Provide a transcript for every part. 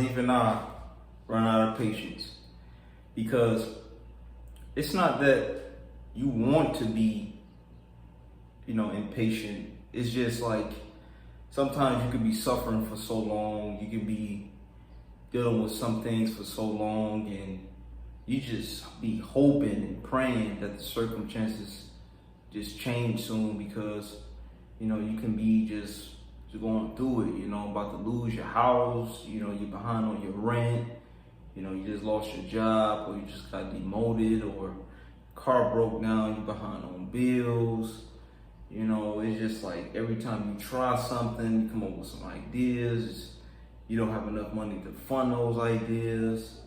Even I run out of patience because it's not that you want to be, impatient. It's just like sometimes you could be suffering for so long, you could be dealing with some things for so long, and you just be hoping and praying that the circumstances just change soon because, you can be just going through it, about to lose your house, you're behind on your rent, you just lost your job, or you just got demoted, or car broke down, you're behind on bills. It's just like every time you try something, you come up with some ideas, you don't have enough money to fund those ideas.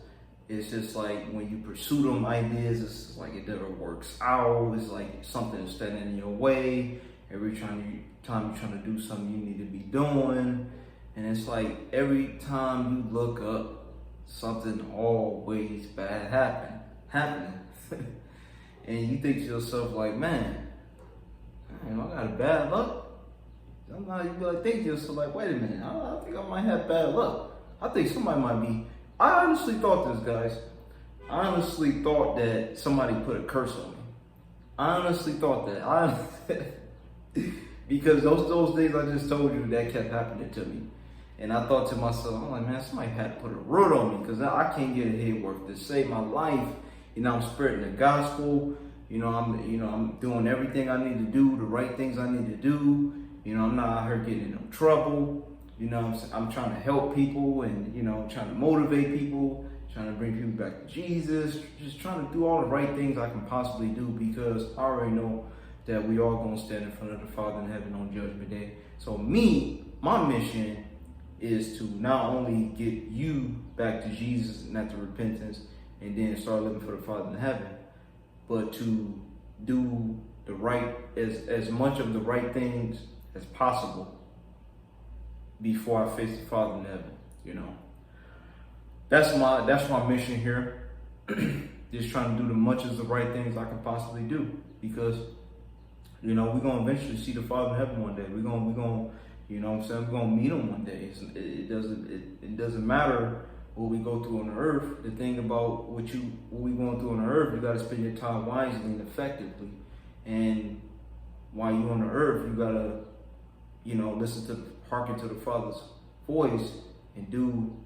It's just like when you pursue them ideas, it's like it never works out. It's like something is standing in your way. Every time you're trying to do something you need to be doing. And it's like every time you look up, something always bad happening. And you think to yourself like, man, I got a bad luck. Sometimes you be like, think to yourself like, wait a minute, I think I might have bad luck. I think somebody might be. I honestly thought this, guys. I honestly thought that somebody put a curse on me. I honestly thought that. Because those days I just told you that kept happening to me. And I thought to myself, I'm like, man, somebody had to put a root on me because I can't get ahead work to save my life. I'm spreading the gospel. I'm doing everything I need to do, the right things I need to do. I'm not out here getting in no trouble. I'm trying to help people and, trying to motivate people, trying to bring people back to Jesus, just trying to do all the right things I can possibly do because I already know that we all going to stand in front of the Father in heaven on Judgment Day. So my mission is to not only get you back to Jesus and after repentance and then start living for the Father in heaven, but to do the right, as much of the right things as possible before I face the Father in heaven, That's my mission here. Just trying to do as much as the right things I can possibly do because, we're gonna eventually see the Father in heaven one day. We're gonna, we're gonna meet him one day. It doesn't matter what we go through on the earth. The thing about what we going through on the earth, you gotta spend your time wisely and effectively. And while you're on the earth, you gotta, hearken to the Father's voice and do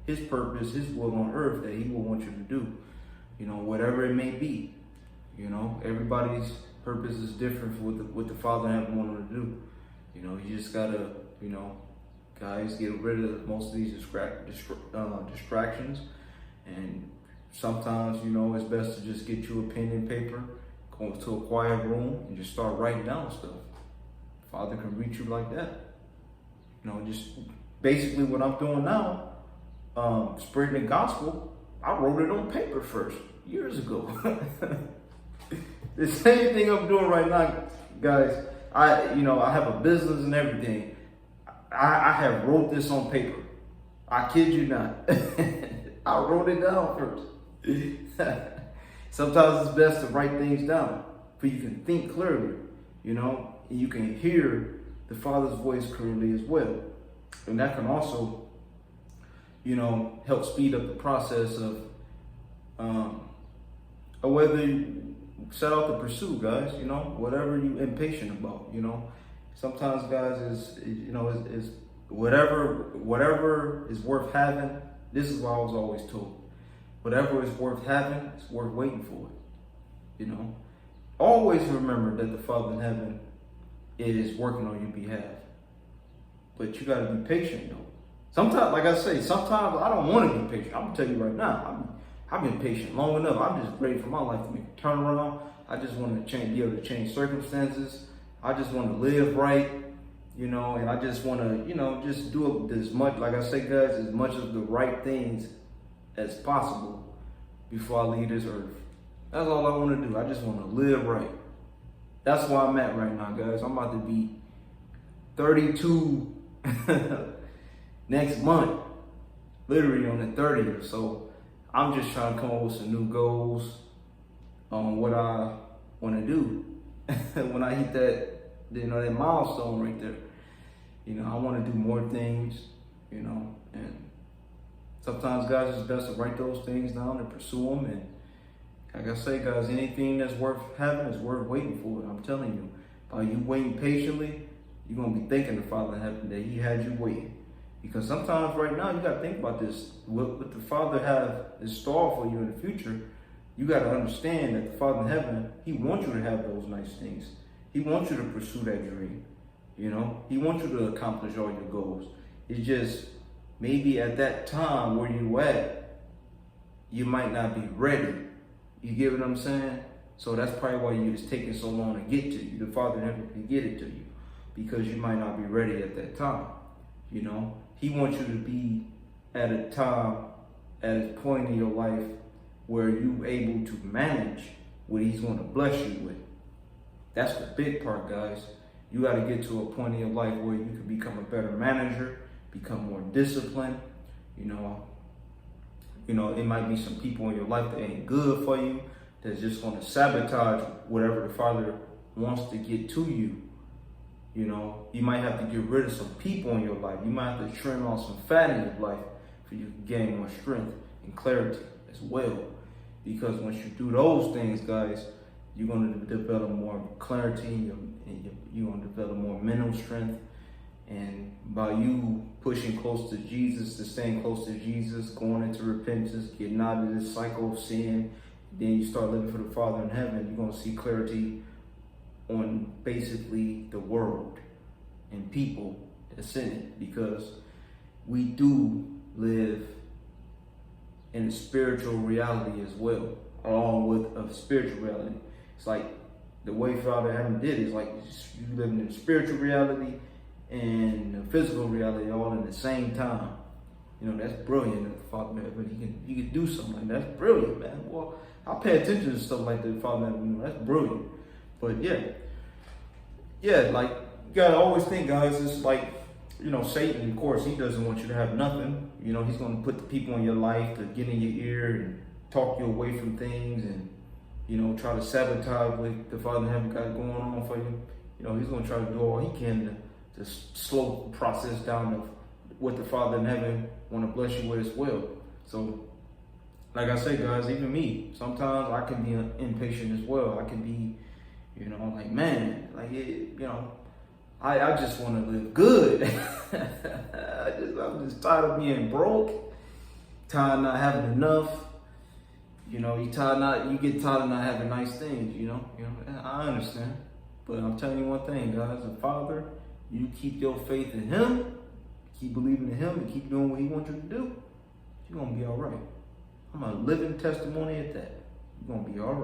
his purpose, his will on earth that he will want you to do. Whatever it may be. Everybody's purpose is different for what the Father in heaven wanted to do. You just gotta, guys, get rid of most of these distractions. And sometimes, it's best to just get you a pen and paper, go to a quiet room, and just start writing down stuff. Father can reach you like that. Just basically what I'm doing now, spreading the gospel. I wrote it on paper first, years ago. The same thing I'm doing right now, guys. I have a business and everything. I have wrote this on paper. I kid you not. I wrote it down first. Sometimes it's best to write things down, for you can think clearly, and you can hear the Father's voice clearly as well. And that can also, help speed up the process of whether you set out to pursue, guys, whatever you're impatient about, Sometimes, guys, is whatever is worth having. This is what I was always told. Whatever is worth having, it's worth waiting for it. Always remember that the Father in heaven is working on your behalf. But you got to be patient, though. Sometimes, like I say, sometimes I don't want to be patient. I'm going to tell you right now, I've been patient long enough. I'm just ready for my life to make a turnaround. I just want to be able to change circumstances. I just want to live right, and I just want to, just do as much, like I say, guys, as much of the right things as possible before I leave this earth. That's all I want to do. I just want to live right. That's where I'm at right now, guys. I'm about to be 32 next month, literally on the 30th. So I'm just trying to come up with some new goals on what I want to do when I hit that, that milestone right there. I want to do more things, and Sometimes, guys, it's best to write those things down and pursue them. And like I say, guys, anything that's worth having is worth waiting for. I'm telling you, by you waiting patiently, you're going to be thanking the Father in heaven that he had you waiting. Because sometimes right now, you got to think about this. What the Father have in store for you in the future, you got to understand that the Father in heaven, he wants you to have those nice things. He wants you to pursue that dream. You know, he wants you to accomplish all your goals. It's just maybe at that time where you at, you might not be ready. You get what I'm saying? So that's probably why it's taking so long to get to you. The Father in heaven can get it to you because you might not be ready at that time. You know, he wants you to be at a time, at a point in your life where you're able to manage what he's going to bless you with. That's the big part, guys. You got to get to a point in your life where you can become a better manager, become more disciplined. You know, it might be some people in your life that ain't good for you, that's just going to sabotage whatever the Father wants to get to you. You know, you might have to get rid of some people in your life. You might have to trim off some fat in your life for you to gain more strength and clarity as well. Because once you do those things, guys, you're going to develop more clarity and you're going to develop more mental strength. And by you pushing close to Jesus, to staying close to Jesus, going into repentance, getting out of this cycle of sin, then you start living for the Father in heaven, you're going to see clarity on basically the world and people that's in it. Because we do live in a spiritual reality as well, along with a spiritual reality. It's like the way Father in heaven did it, is like you living in spiritual reality and the physical reality all in the same time. You know, that's brilliant that the Father in heaven, he can do something like that. That's brilliant, man. Well, I pay attention to stuff like that, Father in heaven. That's brilliant. But yeah, like you gotta always think, guys, it's like, you know, Satan, of course, he doesn't want you to have nothing. You know, he's gonna put the people in your life to get in your ear and talk you away from things and, you know, try to sabotage what the Father in heaven got going on for you. You know, he's gonna try to do all he can to slow the process down of what the Father in heaven want to bless you with as well. So, like I say, guys, even me, sometimes I can be impatient as well. I can be, you know, like, man, like, you know, I just want to live good. I'm just tired of being broke, tired of not having enough. You know, you get tired of not having nice things. You know, I understand, but I'm telling you one thing, guys. The Father, you keep your faith in him, keep believing in him, and keep doing what he wants you to do, you're gonna be all right. I'm a living testimony at that. You're gonna be all right.